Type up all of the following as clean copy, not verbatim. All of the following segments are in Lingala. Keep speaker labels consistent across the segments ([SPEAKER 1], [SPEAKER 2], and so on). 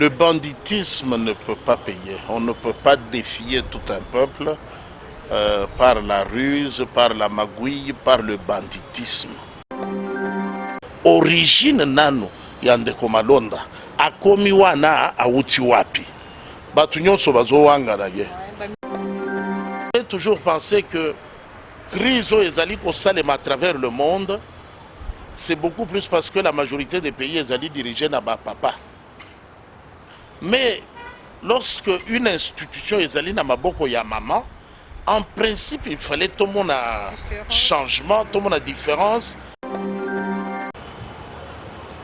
[SPEAKER 1] Le banditisme ne peut pas payer. On ne peut pas défier tout un peuple par la ruse, par la magouille, par le banditisme. Origine nano ya ndeko Malonda akomi wana auti wapi batu nyonso bazowangana ye. J'ai toujours pensé que crise ezali kosalema à travers le monde, c'est beaucoup plus parce que la majorité des pays ezali dirigés na ba papa. Mais lorsque une institution ezali na maboko ya maman, en principe il fallait tout le monde a changement, tout le monde a différence.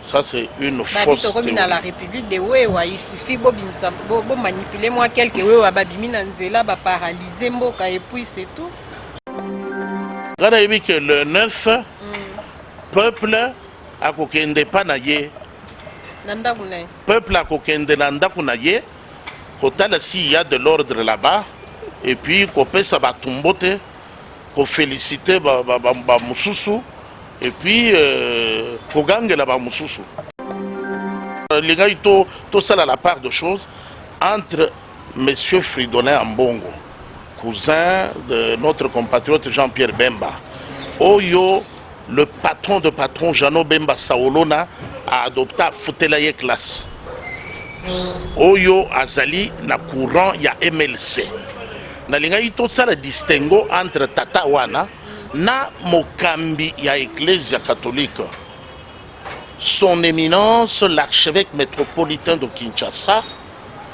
[SPEAKER 1] Ça, c'est une fausse théorie.
[SPEAKER 2] Dans la République de Wewa, il suffit de manipuler moi quelques Wewa, babimina nzela, ba paralyser mboka et puis c'est tout.
[SPEAKER 1] Regardez que le 9, peuple a kokende pa na ye. Peuple a kokende na ndaku na ye. Kotala s'il y a de l'ordre là-bas. Et puis, kopé sa ba tumbote, ko féliciter ba mususu. Et puis, Kogange là-bas, Moussoussou. Les gars, tout ça à la part de choses entre M. Fridolin Ambongo, cousin de notre compatriote Jean-Pierre Bemba. Oyo, le patron de patron Jano Bemba Saolona a adopté à Foutelaye classe. Oyo Azali na courant ya MLC. Na linga tout ça le distinguo entre Tata Wana na mokambi ya Ecclesia catholique. Son éminence, l'archevêque métropolitain de Kinshasa,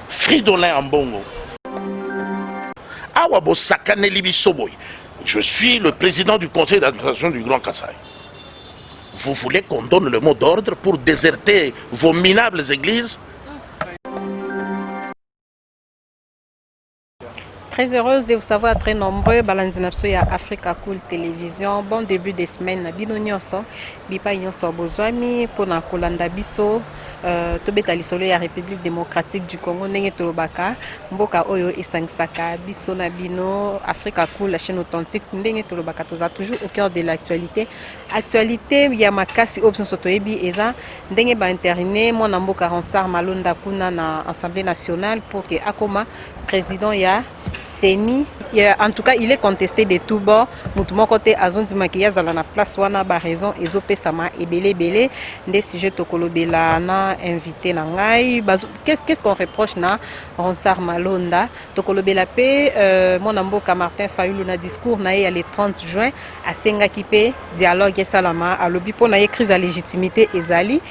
[SPEAKER 1] Fridolin Ambongo. Awabo Sakane Libisoboy. Je suis le président du conseil d'administration du Grand Kassai. Vous voulez qu'on donne le mot d'ordre pour déserter vos minables églises?
[SPEAKER 2] Très heureuse de vous savoir très nombreux. Balandinapso ya Africa Cool Télévision. Bon début de semaine. Bino nyonso. Bipa nyonso bozwami. Pona kolanda biso. Tobeta lisolo ya République démocratique du Congo. Nenge tolobaka. Mboka oyo esangisaka. Biso na bino. Africa Cool, la chaîne authentique. Nenge tolobaka. Toza toujours au cœur de l'actualité. Actualité ya makasi option sotoyebi eza. Ndenge ba interné. Mon mboka Ronsard Malonda kuna na Assemblée nationale pour que akoma président ya Seni, en tout cas, il est contesté de tout bord. Moutoumon côté Azondi Makiya à la place wana ba raison ezopé sama ebele des sujets tokolobela na invité na ngai. Qu'est-ce qu'on reproche na Ronsard Malonda tokolobela pe mon amboka Martin Fayulu na discours na ya le 30 juin à Senga Kipe dialogue salama à lobi pour na crise à légitimité ezali.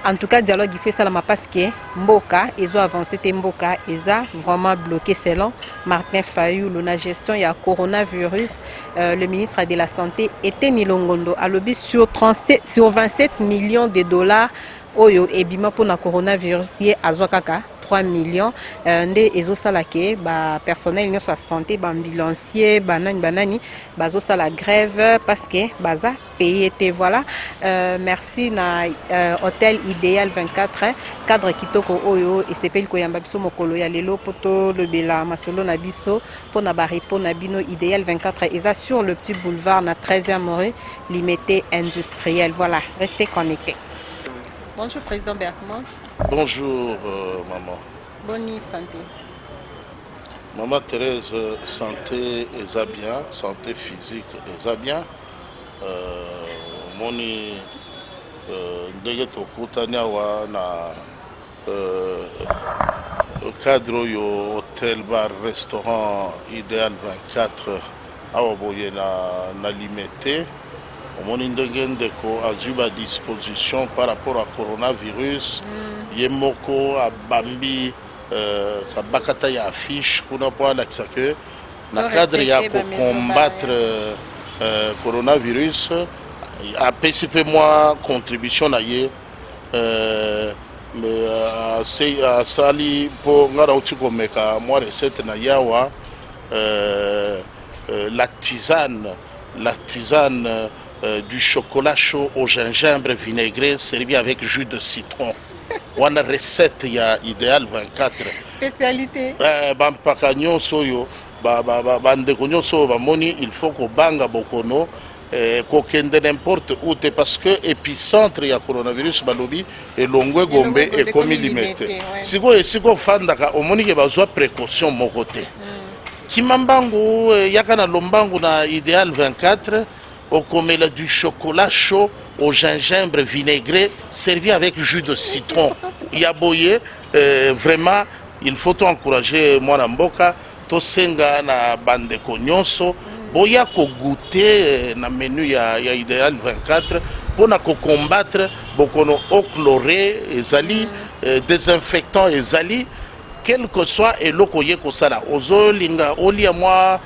[SPEAKER 2] En tout cas, dialogue il fait ça parce que Mboka, ils ont avancé, Mboka, ils ont vraiment bloqué selon Martin Fayulu. La gestion il y a coronavirus, le ministre de la Santé était Milongondo à lobby sur 27 millions de dollars. Oyo ebima pour na coronavirus yé azwakaka 3 millions nde ezosalake ba personnel nyonso ya santé ba ambulancier banani bazosala grève parce que baza payé te voilà. Merci na hôtel idéal 24 cadre kitoko oyo esepeli koyamba biso mokolo ya lelo poto lobela masolo na biso pona ba répondre na bino idéal 24 eza sur le petit boulevard na 13e rue limité industriel. Voilà, restez connectés. Bonjour Président Berkmans.
[SPEAKER 1] Bonjour maman.
[SPEAKER 2] Bonne santé.
[SPEAKER 1] Maman Thérèse, santé est bien, santé physique est bien. Moni ndenge tokutania wa na cadre yo hôtel bar restaurant idéal 24 awa boye na limité. Mon indengendeko a eu à disposition par rapport à coronavirus. Yemoko a bambi kabakata ya affiche pour ne pas l'accès na cadre ya pour combattre coronavirus. A PCP moi contribution na ye mais c'est à sali pour ngara utiko meka moi recette na yawa la tisane du chocolat chaud au gingembre vinaigré servi avec jus de citron. On a recette ya idéal 24.
[SPEAKER 2] Spécialité.
[SPEAKER 1] Bampaka nyonso yo, bandeko nyonso bamoni il faut ko banga bokono kokende n'importe où te parce que épicentre ya coronavirus balobi elongwe gombe ekomi limité siko fandaka omoni ke bazwa précaution moko te kimambangu yaka na lombangu na idéal 24 okomela du chocolat chaud au gingembre vinaigré servi avec jus de citron yaboye vraiment il faut encourager mwana mboka tosenga na bandeko nyonso boya ko goûter na menu ya idéal 24 pona ko combattre bokono eau chlorée ezali désinfectant ezali quel que soit eloko ye kosala ozolinga olia mwa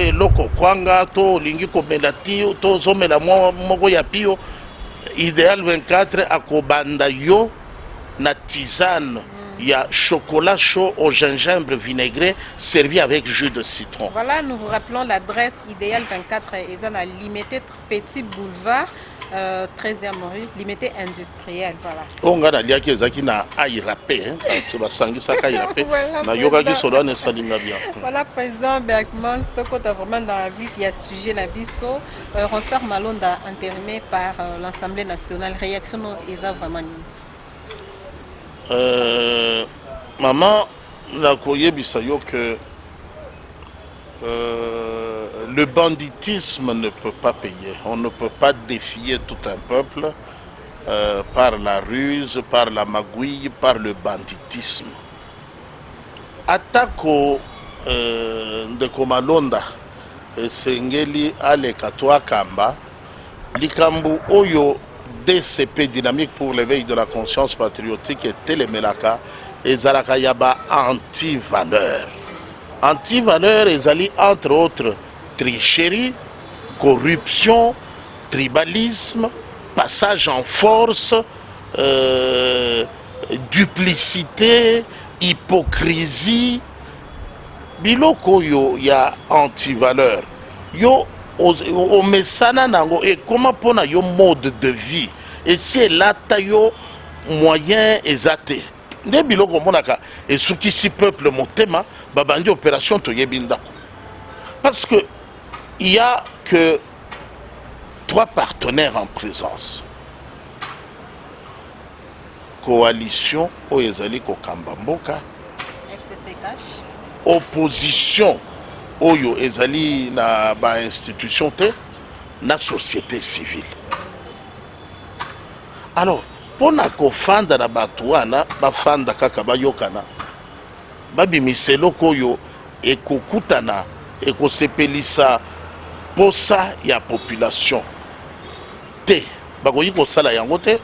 [SPEAKER 1] eloko kwanga to olingi komela ti to ozomela moko ya pio idéal 24 akobanda yo na tisane. Il y a chocolat chaud au gingembre vinaigré servi avec jus de citron.
[SPEAKER 2] Voilà, nous vous rappelons l'adresse idéal 24 et la limité Petit Boulevard 13e rue, limité industrielle. Voilà.
[SPEAKER 1] On a dit que Zaki na aïrapé, c'est va sangisa aïrapé. Na yoga qui solo ne salinga bien.
[SPEAKER 2] Voilà, président Bergman, c'est vraiment dans la vie qui a sujet la biso. Ronsard Malonda intérimaire par l'Assemblée nationale. Réaction est vraiment.
[SPEAKER 1] Maman, la koyebisa yo que le banditisme ne peut pas payer. On ne peut pas défier tout un peuple par la ruse, par la magouille, par le banditisme. Atako de Komalonda, Sengeli Alekatwa Kamba, Likambu Oyo DCP dynamique pour l'éveil de la conscience patriotique et Télémelaka et Zarakayaba anti-valeur. Anti-valeur et Zali entre autres tricherie, corruption, tribalisme, passage en force, duplicité, hypocrisie. Biloko yo ya anti-valeur. Yo au mesana nango et comment pona yo mode de vie et si là ta yo moyen exaté nde biloko monaka et ce qui si peuple motema babandi opération to yebinda parce que il y a que 3 partenaires en présence coalition oyezali ko kambamboka
[SPEAKER 2] FCC cash
[SPEAKER 1] opposition oyo ezali na ba institution te na société civile. Alors pona kofanda na bato wana bafanda kaka bayokana babimisa eloko oyo ekokutana ekosepelisa posa ya population te bakoki kosala yango te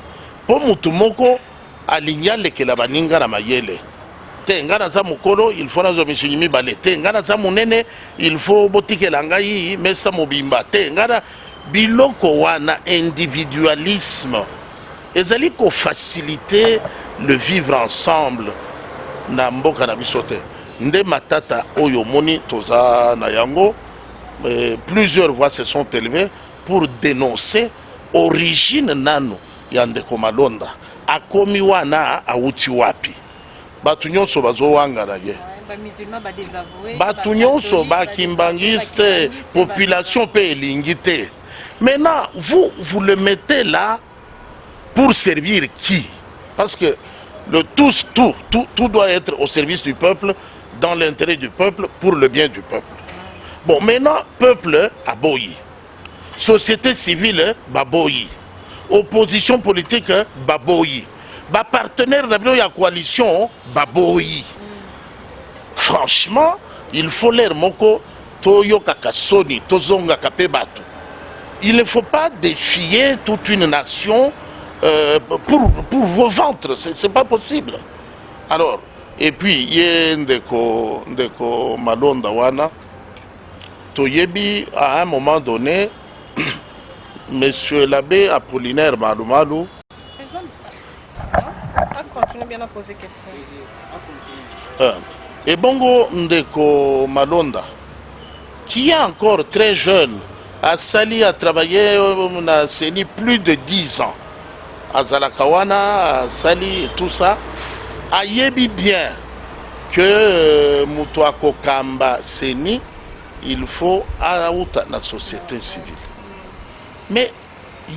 [SPEAKER 1] mpo mutu moko alingi alekela baninga na mayele te nga naza mokolo il faut nazwa misuni mibale te nga naza monene il faut botikela ngai mesa mobimba te nga na biloko wana individualisme ezali kofacilite le vivre ensemble na mboka na biso te nde matata oyo moni toza na yango plusieurs voix se sont élevées pour dénoncer origine nano ya ndeko Malonda akomi wana auti wapi batu nyonso bazowangana ye batu nyonso bakimbangiste population pe elingi te. Maintenant vous le mettez là pour servir qui? Parce que tout doit être au service du peuple, dans l'intérêt du peuple, pour le bien du peuple. Bon, maintenant, peuple aboyi, société civile baboyi, opposition politique baboyi, ba partenaire de la coalition baboyi. Franchement, il faut l'air moko toyo kakasoni tozonga kapebatu. Il ne faut pas défier toute une nation pour vos ventres, c'est pas possible. Alors, et puis yé ndeko Malonda wana toyebi à un moment donné monsieur l'abbé Apollinaire Malumalu
[SPEAKER 2] continue bien à poser question.
[SPEAKER 1] Et bongo ndeko Malonda qui est encore très jeune a sali a travaillé na CENI plus de 10 ans à Zalakawana, à Sali et tout ça, a yebi bien que Mutuako Kamba Seni, il faut à la société civile. mais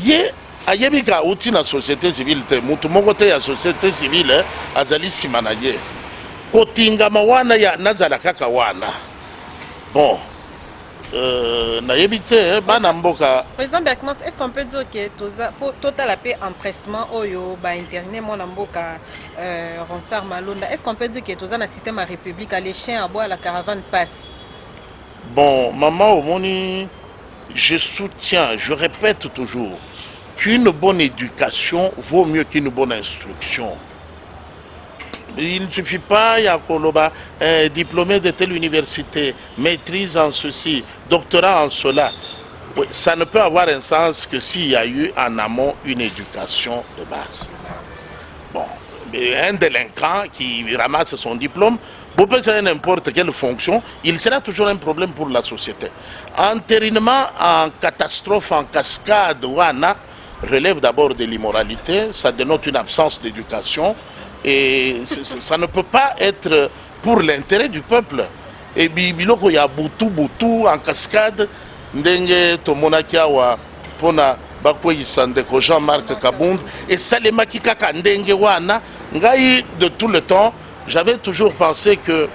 [SPEAKER 1] ye ayebi ka uti na société civile te mutu moko te ya société civile azali nsima na ye kotingama wana ya nazala kaka wana bon nayebi te bana mboka.
[SPEAKER 2] Président Berkmans, est-ce qu'on peut dire que total paix empressement oyo ba internet mon mboka Ronsard Malonda, est-ce qu'on peut dire que toza na système à république à les chiens à bois la caravane passe?
[SPEAKER 1] Bon, maman Omoni, je soutiens, je répète toujours qu'une bonne éducation vaut mieux qu'une bonne instruction. Il ne suffit pas, Yakoloba, diplômé de telle université, maîtrise en ceci, doctorat en cela. Ça ne peut avoir un sens que s'il y a eu en amont une éducation de base. Bon, un délinquant qui ramasse son diplôme, pour peut faire n'importe quelle fonction, il sera toujours un problème pour la société. Entérinement en catastrophe, en cascade, ouana, relève d'abord de l'immoralité, ça dénote une absence d'éducation. Et ça ne peut pas être pour l'intérêt du peuple. Et biloko ya butu en cascade ndenge tomonakiawa pona bakweyisa ndeko Jean-Marc Kabund et salemaki kaka ndenge wana ngai de tout le temps j'avais toujours pensé que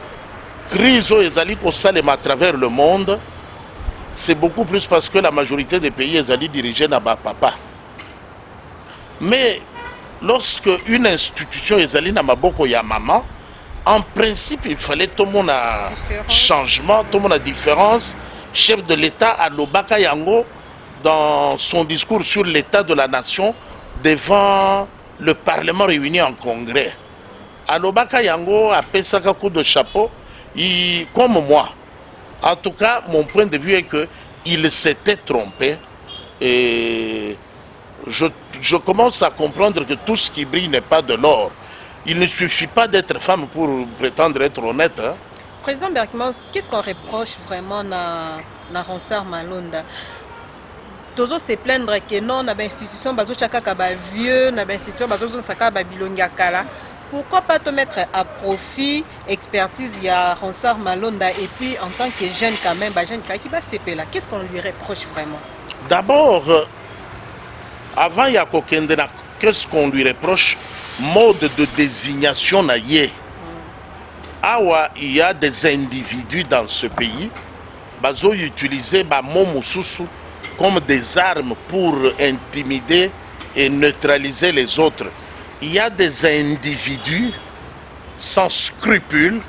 [SPEAKER 1] crise ezali ko salema à travers le monde c'est beaucoup plus parce que la majorité des pays ezali dirigés na ba papa. Mais lorsque une institution est allée dans maboko ya maman, en principe, il fallait tout le monde a changement, tout le monde a différence. Chef de l'État à Lobaka Yango, dans son discours sur l'état de la nation, devant le Parlement réuni en congrès. À Lobaka Yango, à Pesaka coup de chapeau, comme moi. En tout cas, mon point de vue est qu'il s'était trompé. Et je commence à comprendre que tout ce qui brille n'est pas de l'or. Il ne suffit pas d'être femme pour prétendre être honnête. Hein.
[SPEAKER 2] Président Berkmans, qu'est-ce qu'on reproche vraiment à Ronsard Malonda? Toujours se plaindre que non, dans l'institution, bazo chaka ba vieux, dans l'institution, bazo saka ba bilonga kala. Pourquoi pas te mettre à profit expertise il y a Ronsard Malonda et puis en tant que jeune quand même, jeune qui va se là, qu'est-ce qu'on lui reproche vraiment?
[SPEAKER 1] D'abord, avant Yakokendena, qu'est-ce qu'on lui reproche? Mode de désignation naïe. Awa, il y a des individus dans ce pays, bazo utiliser ba momususu comme des armes pour intimider et neutraliser les autres. Il y a des individus sans scrupules.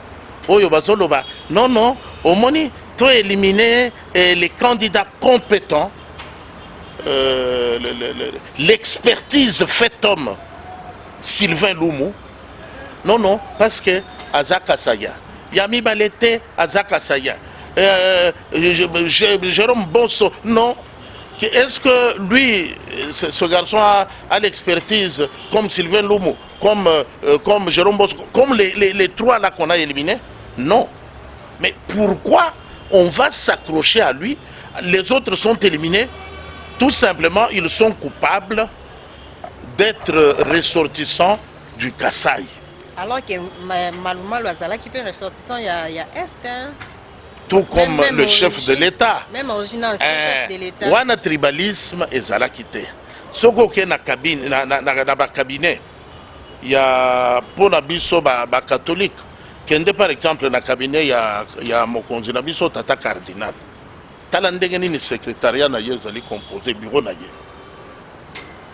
[SPEAKER 1] Oyo bazoloba. Non, non, au moni, tu as éliminé les candidats compétents. L'expertise fait homme. Sylvain Loumou. Non, non, parce que Azaka Saya. Yami Balete, Azaka Saya. Jérôme Bosso, non. Est-ce que lui, ce garçon a l'expertise comme Sylvain Loumou, comme Jérôme Bosso, comme les trois là qu'on a éliminés? Non. Mais pourquoi on va s'accrocher à lui? Les autres sont éliminés. Tout simplement, ils sont coupables d'être ressortissants du Kasaï.
[SPEAKER 2] Alors que Malouma Loazala qui peut ressortissant, il y a Est. Hein?
[SPEAKER 1] Tout comme même le chef de l'État.
[SPEAKER 2] Même original, chef de l'État.
[SPEAKER 1] Wana tribalisme et zala quitté. Ce qui est dans cabine, dans cabinet, il y a pour nabiso ba catholique. Kende par exemple dans cabinet il y a mokonzi nabiso tata cardinal. Talandengeni ni secrétariat na yezali composé bureau na ye.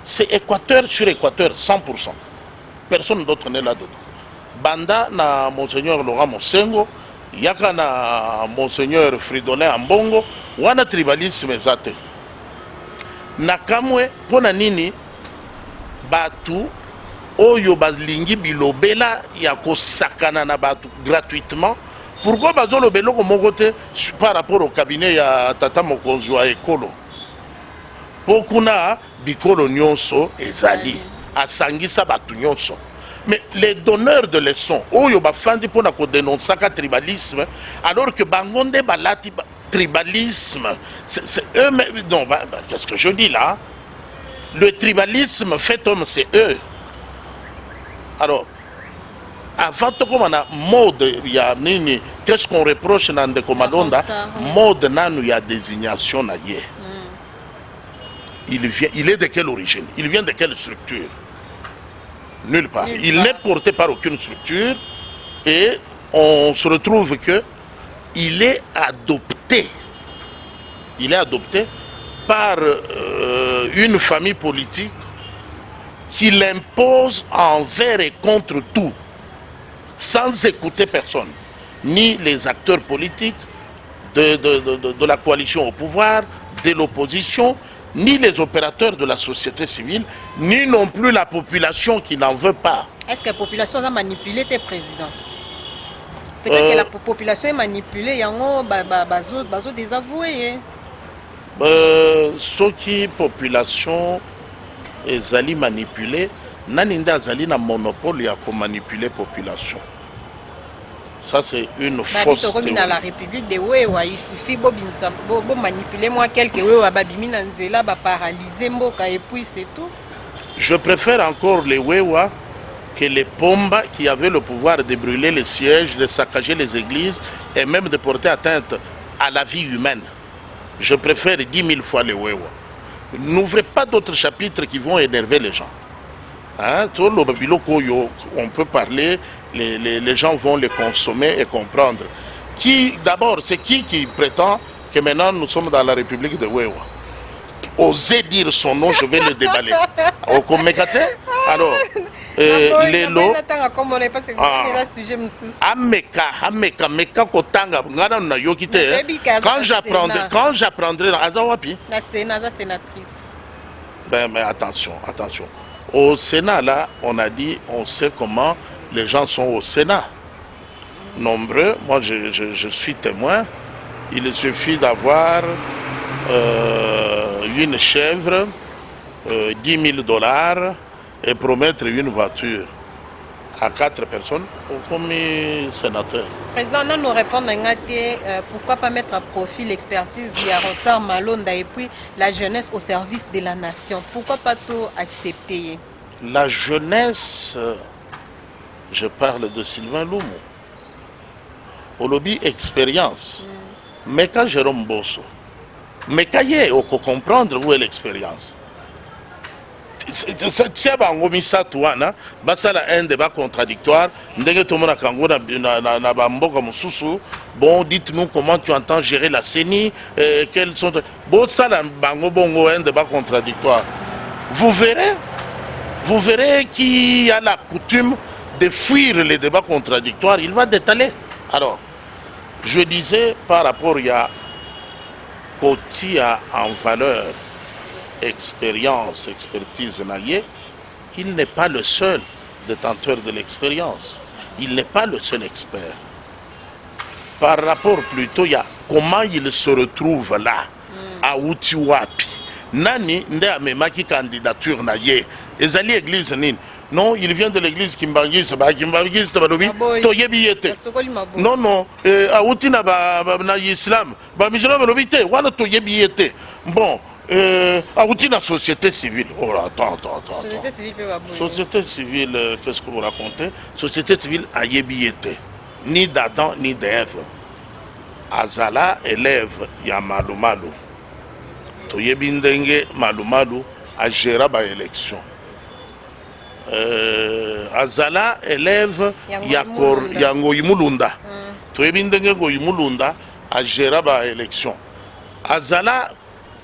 [SPEAKER 1] C'est Équateur sur Équateur 100%. Personne d'autre n'est là-dedans. Banda na Monseigneur Laurent Mosengo, yaka na Monseigneur Fridolin Ambongo, wana tribalisme zate. Nakamwe pona nini batu oyo balingi bilobela ya kosakana na batu gratuitement. Pourquoi bazolo beloko mokote par rapport au cabinet ya tata mokonzi wa ekolo? Pokuna bikolo nyonso ezali asangisa batu nyonso. Mais les donneurs de leçons, oyo bafandi pona ko dénoncer ka tribalisme, alors que bangonde balati tribalisme, c'est eux même. Non, qu'est-ce que je dis là? Le tribalisme fait homme, c'est eux. Alors, avant tout comme on a mode, il y a nini, qu'est-ce qu'on reproche dans des commandantes? Mode nan il y a désignation naïe. il est de quelle origine? Il vient de quelle structure? Nulle part. Il n'est porté par aucune structure et on se retrouve que il est adopté. Il est adopté par une famille politique qui l'impose envers et contre tout, sans écouter personne, ni les acteurs politiques de la coalition au pouvoir, de l'opposition, ni les opérateurs de la société civile, ni non plus la population qui n'en veut pas.
[SPEAKER 2] Est-ce que la population a manipulé tes présidents? Peut-être que la population est manipulée, il y a un désavoué.
[SPEAKER 1] Ce qui population est manipulée, naninda azali na monopole ya ko manipuler population. Ça c'est une fausse théorie.
[SPEAKER 2] Dans la République de Wewa, il suffit de manipuler moi quelques Wewa babimi na nzela ba paralyser mboka et puis c'est tout.
[SPEAKER 1] Je préfère encore les Wewa que les Pomba qui avaient le pouvoir de brûler les sièges, de saccager les églises et même de porter atteinte à la vie humaine. Je préfère 10 000 fois les Wewa. N'ouvrez pas d'autres chapitres qui vont énerver les gens. Hein? On peut parler, les gens vont les consommer et comprendre. D'abord, c'est qui prétend que maintenant nous sommes dans la République de Wewa? Osez dire son nom, je vais le déballer. Alors, Lelo, quand j'apprendrai, mais attention. Au Sénat, là, on a dit, on sait comment les gens sont au Sénat. Nombreux, moi je suis témoin. Il suffit d'avoir une chèvre, 10 000 $ et promettre une voiture à 4 personnes comme sénateur.
[SPEAKER 2] Président, on nous répond pourquoi pas mettre à profit l'expertise d'Aronsar Malonda et puis la jeunesse au service de la nation? Pourquoi pas tout accepter?
[SPEAKER 1] La jeunesse, je parle de Sylvain Lumu. Au lobby expérience. Mais quand Jérôme Bosso, mais quand il faut comprendre où est l'expérience. C'est un débat contradictoire. Bon, dites-nous comment tu entends gérer la CENI. Quels sont... Bon, ça, un débat contradictoire. Vous verrez qu'il y a la coutume de fuir les débats contradictoires. Il va détaler. Alors, je disais par rapport à Koti en valeur, expérience, expertise naïe, il n'est pas le seul détenteur de l'expérience. Il n'est pas le seul expert. Par rapport plutôt à comment il se retrouve là, à Utiwapi. Nani nde amemaki candidature naïe. Ezali église nini. Non, il vient de l'église Kimbangiste, non, Aouti na islam, musulman lobité, wana toyebiete. Bon, Aouti na société civile. Oh, attends. Société civile, qu'est-ce que vous racontez? Société civile a yebiete. Ni d'Adam, ni d'Ève. Azala élève ya Malumalu. Toyebindenge Malumalu a géré ba élection. Azala élève Yango Imulunda. Toyebindenge Go Imulunda a géré ba élection. Azala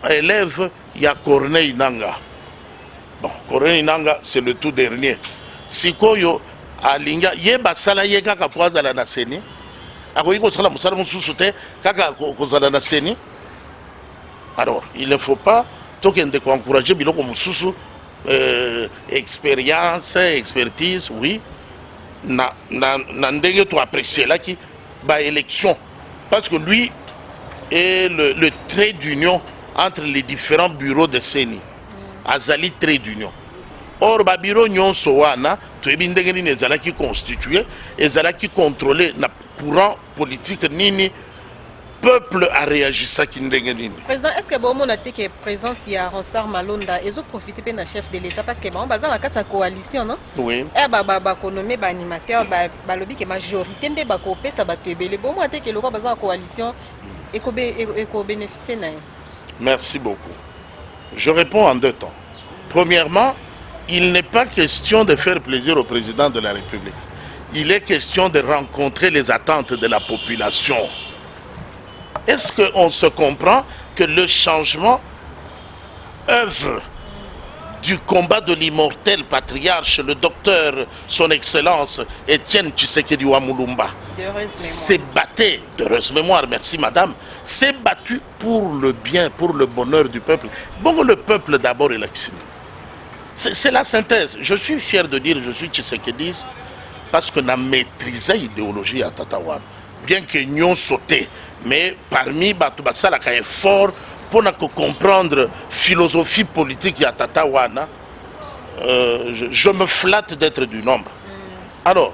[SPEAKER 1] élève ya Corneille Nanga. Bon, Corneille Nanga c'est le tout dernier. Sikoyo alinga yeba sala yeka kapwaza na seni. Akoyi ko sala musala mususu te kaka kozala na seni. Alors, il ne faut pas encourager biloko mususu. Expérience, expertise, oui. Nandenge to apprécier là qui ba élection parce que lui est le trait d'union entre les différents bureaux de CENI. Azali trait d'union. Or ba bureau nyonso wana to ebindenge ni ezala qui constitué, ezala qui contrôlé na courant politique nini. Peuple a réagi ça qui n'dengeni.
[SPEAKER 2] Président, est-ce que bon on a dit que présence il y a Aronsar Malonda et ont profité de la chef de l'État parce que bon bazar la carte coalition non? Oui. Eh konomé animateur lobby que majorité de ba kopé ça ba tebele bon on a dit que le bazar coalition et ko bénéficier na.
[SPEAKER 1] Merci beaucoup. Je réponds en 2 temps. Premièrement, il n'est pas question de faire plaisir au président de la République. Il est question de rencontrer les attentes de la population. Est-ce qu'on se comprend que le changement œuvre du combat de l'immortel patriarche, le docteur, son excellence, Étienne Tshisekedi Wamulumba, s'est battu, d'heureuse mémoire, merci madame, s'est battu pour le bien, pour le bonheur du peuple. Bon, le peuple d'abord est l'excellent. C'est la synthèse. Je suis fier de dire que je suis tshisekediste parce qu'on a maîtrisé l'idéologie à Tatawan. Bien que nous ayons sauté, mais parmi Batubasa, il y a effort pour comprendre la philosophie politique à Tatawan. Je me flatte d'être du nombre. Alors,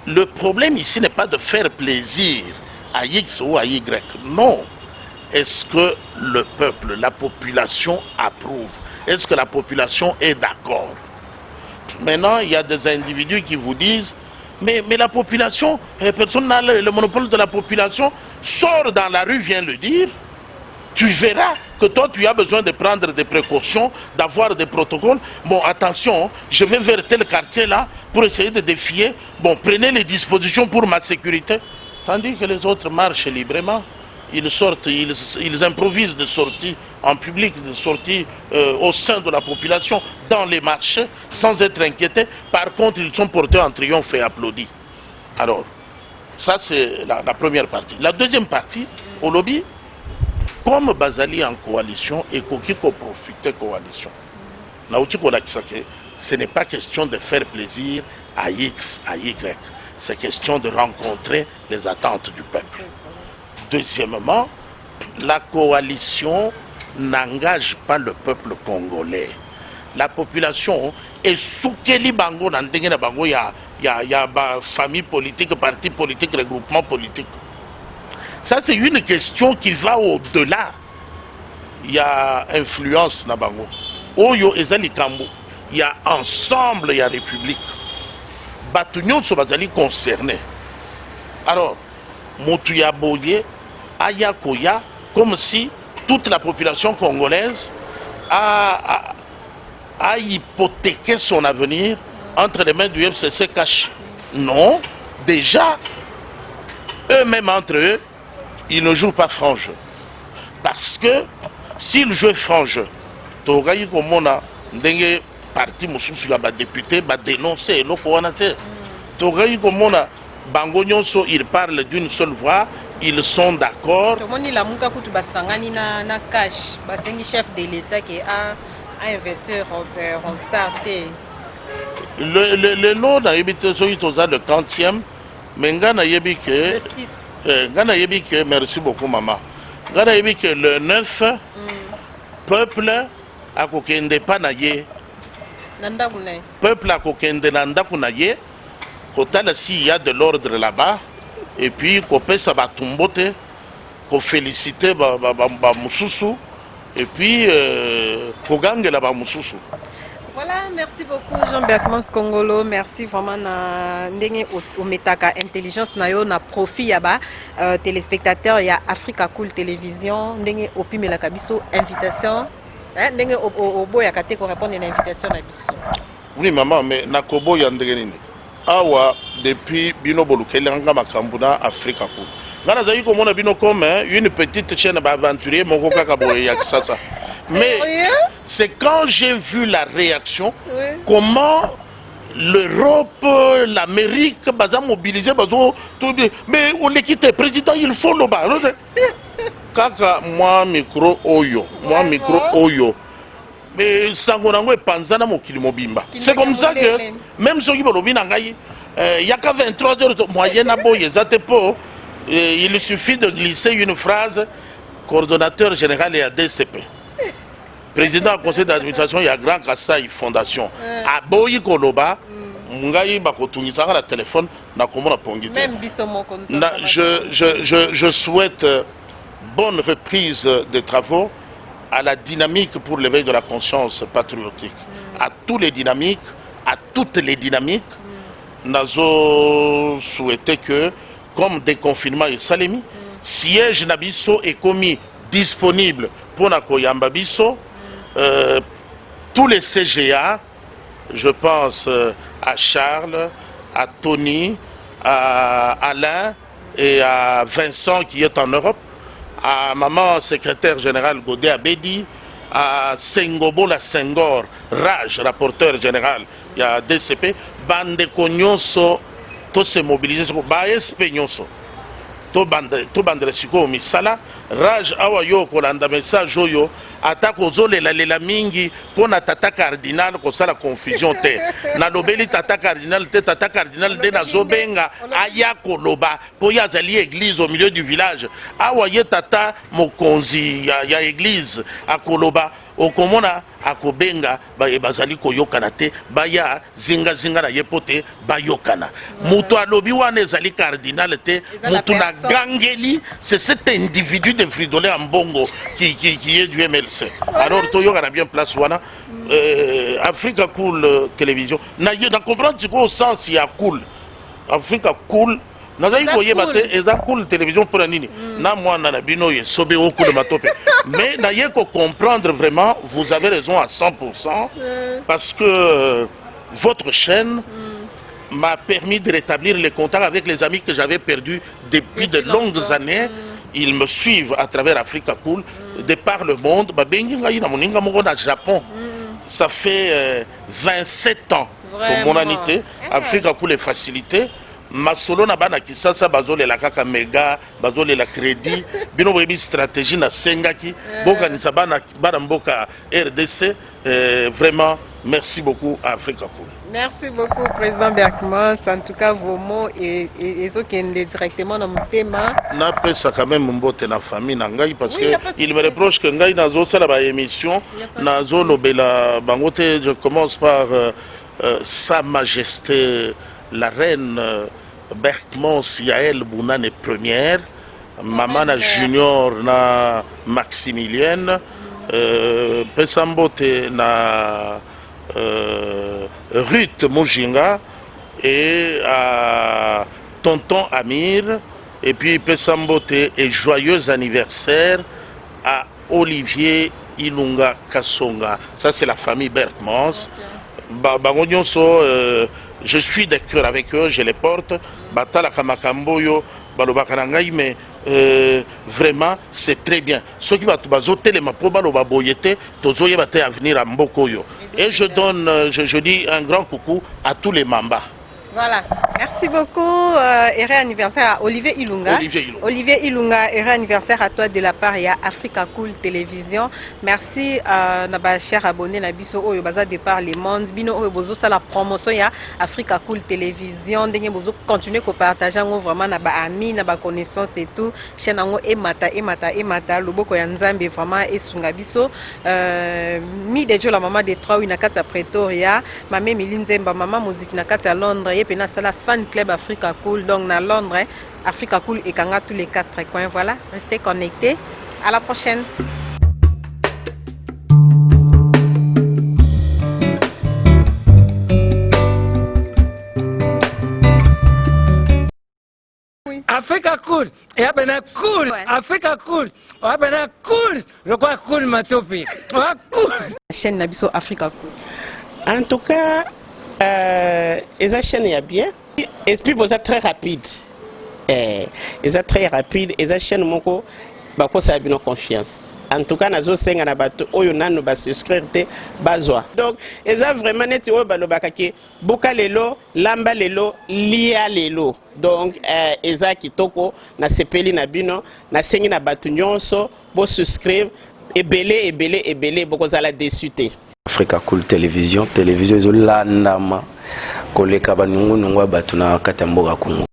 [SPEAKER 1] le problème ici n'est pas de faire plaisir à X ou à Y. Non. Est-ce que le peuple, la population approuve? Est-ce que la population est d'accord? Maintenant, il y a des individus qui vous disent mais la population, personne n'a le monopole de la population. Sors dans la rue, viens le dire. Tu verras que toi, tu as besoin de prendre des précautions, d'avoir des protocoles. Bon, attention, je vais vers tel quartier là pour essayer de défier. Bon, prenez les dispositions pour ma sécurité. Tandis que les autres marchent librement. Ils sortent, ils improvisent des sorties en public, des sorties au sein de la population, dans les marchés, sans être inquiétés. Par contre, ils sont portés en triomphe et applaudis. Alors, ça c'est la première partie. La deuxième partie, au lobby, comme Bazali en coalition et Kokiko profite coalition, ce n'est pas question de faire plaisir à X, à Y. C'est question de rencontrer les attentes du peuple. Deuxièmement, la coalition n'engage pas le peuple congolais. La population est soukeli bango dans ndenge bango y a famille politique, parti politique, regroupement politique. Ça c'est une question qui va au-delà. Il y a influence na bango. Oyo ezali kambo. Il y a ensemble, il y a république. Batunion so bazali concerné. Alors, Motuya Boye Ayakoya, comme si toute la population congolaise a hypothéqué son avenir entre les mains du FCC cash. Non, déjà, eux-mêmes entre eux, ils ne jouent pas franc jeu. Parce que s'ils jouaient franc jeu, Togayi Komona, Ndenge parti Moussoussou, député, va dénoncer l'Okoanate. Togayi Komona, Bango Nyonso, ils parlent d'une seule voix. Ils sont d'accord.
[SPEAKER 2] Chef de l'État qui a investi en santé.
[SPEAKER 1] Le lot n'a évité le 40e, mais Ngana yebi que. Ngana yebi que, merci beaucoup maman. Ngana yebi que le 9, peuple a kokende panaye. Peuple a kokende nandakunaye. Kotala s'il y a de l'ordre là-bas. Et puis, ça va tomber, qu'on félicite Moussoussou, et puis, qu'on gagne là-bas Moussoussou.
[SPEAKER 2] Voilà, merci beaucoup Jean-Berkmans Kongolo, merci vraiment na ndenge ometaka intelligence na yo na profit yaba téléspectateurs ya Africa Cool Télévision ndenge opimela kabiso invitation ndenge oboya kate ko répondre na invitation na biso.
[SPEAKER 1] Oui maman, mais na kobo ya ndenge nini? Awa depuis bino bolukelanga makambuna Africa Cool. Ngana zayi ko mona bino comme une petite chaîne aventurier moko kaka boye ya kisasa. Mais c'est quand j'ai vu la réaction, comment l'Europe, l'Amérique, baza mobilisé, bazo tout mais on les quitte président, il faut le bas. Kaka moi micro oyo, mais sangonango et panzana mokili mobimba. C'est comme ça que même ceux qui bolobi nangai il y a qu'à 23 heures de moyenne à boye zatepo, il suffit de glisser une phrase coordonnateur général et ADCP. Président du conseil d'administration, il y a Grand Kassai Fondation. À Boyi Koloba, Mungaï Bakotungisa la téléphone, na komona pongite.
[SPEAKER 2] Même Bissomo comme
[SPEAKER 1] je souhaite bonne reprise des travaux à la dynamique pour l'éveil de la conscience patriotique. À tous les dynamiques, à toutes les dynamiques, nous souhaitons que, comme déconfinement et salemi, siège Nabiso est commis disponible pour Nakoyamba Biso. Tous les CGA, je pense à Charles, à Tony, à Alain et à Vincent qui est en Europe, à maman secrétaire générale Godé Abedi, à Sengobo la Senghor, Raj, rapporteur général, il y a DCP, Bande Kognonso, tous se mobilisent, Baes Peñoso, tout bande Siko Misala, Raj Awayo, Kolanda message Joyo, attaque aux oles la mingi, pour na tata cardinal, comme ça la confusion te. Na lobeli tata cardinal, de na zobenga, aya koloba, pour yazali église au milieu du village. Awaye tata mokonzi, ya église, à koloba. Okomona akobenga bazali koyokana te baya zinga na yepote bayokana mutu alobi wana ezali cardinal te mutu na gangeli c'est cet individu de Fridolin Ambongo qui est du MLC alors toyokana bien place wana Africa Cool télévision na comprendre au sens il y a cool Africa Cool nazali koyeba te eza cool télévision pour nini na mwana na bino ye sobe okule matope mais na yeko comprendre vraiment vous avez raison à 100% parce que votre chaîne m'a permis de rétablir les contacts avec les amis que j'avais perdus depuis de longues années. Ils me suivent à travers Africa Cool de par le monde ba bengi ngai na moninga moko na Japon ça fait 27 ans pour mon anité Africa Cool est facilité. Masolo na bana kisasa bazole la kaka mega bazole la crédit bino boyebi stratégie na sengaki boka ni sabana bana mboka RDC vraiment merci beaucoup à Africa Cool.
[SPEAKER 2] Merci beaucoup président Berkmans en tout cas vos mots et ceux qui sont directement dans mon thème
[SPEAKER 1] na pesa quand même mbote na famille na ngai parce que il me reproche que ngai nazo sala ba émission nazo lobela bangote je commence par sa majesté la reine Berkmans Yael Bounane première, Mamana Junior na Maximilienne, Pesambote na Ruth Mojinga et à Tonton Amir, et puis Pesambote et joyeux anniversaire à Olivier Ilunga Kassonga. Ça c'est la famille Berkmans. Je suis de cœur avec eux, je les porte. Batala Kamakamboyo, Balobakanangaï, mais vraiment, c'est très bien. Ceux qui vont les Mapobalo Boyete, Tozoye va venir à Mbokoyo. Et je donne, je dis un grand coucou à tous les Mamba.
[SPEAKER 2] Voilà, merci beaucoup. Heureux anniversaire à Olivier Ilunga. Olivier Ilunga, heureux anniversaire à toi de la part de Africa Cool Télévision. Merci à nos chers abonnés Nabiso Oyo Baza de par le monde. Bino Oyo Bozo ça la promotion ya Africa Cool Télévision. Denye Bozo continuer à partager vraiment na ba amis, na ba connaissance et tout. Chaîne ango emata. Loboko ya Nzambe vraiment esunga biso. Mi de la maman de 3 na kati ya Pretoria, maman Milinzemba, maman musique na kati ya Londres. Et puis c'est la fan club Africa Cool donc à Londres Africa Cool et Kanga tous les 4 coins. Voilà, restez connectés, à la prochaine.
[SPEAKER 3] Africa Cool, et abena cool, Africa Cool, abena cool, le quoi cool matopi, cool.
[SPEAKER 2] Chaîne Nabiso Africa Cool.
[SPEAKER 4] En tout cas, les chaînes est bien et puis vous êtes très rapide. Ils sont très rapide et les chaînes moko bako ça bien confiance. En tout cas nazo senga na bato oyo nanu ba subscrire te bazwa. Donc ils ont vraiment net oyo balobaka ke buka lelo, lamba lelo, lia lelo. Donc ils ont kitoko na sepeli na bino na sengi na bato nyonso bo subscrire ebele boko za la déçuté.
[SPEAKER 5] Africa Cool Télévision ezolandama koleka banungu nungwa batu na kati ya mboka Kongo.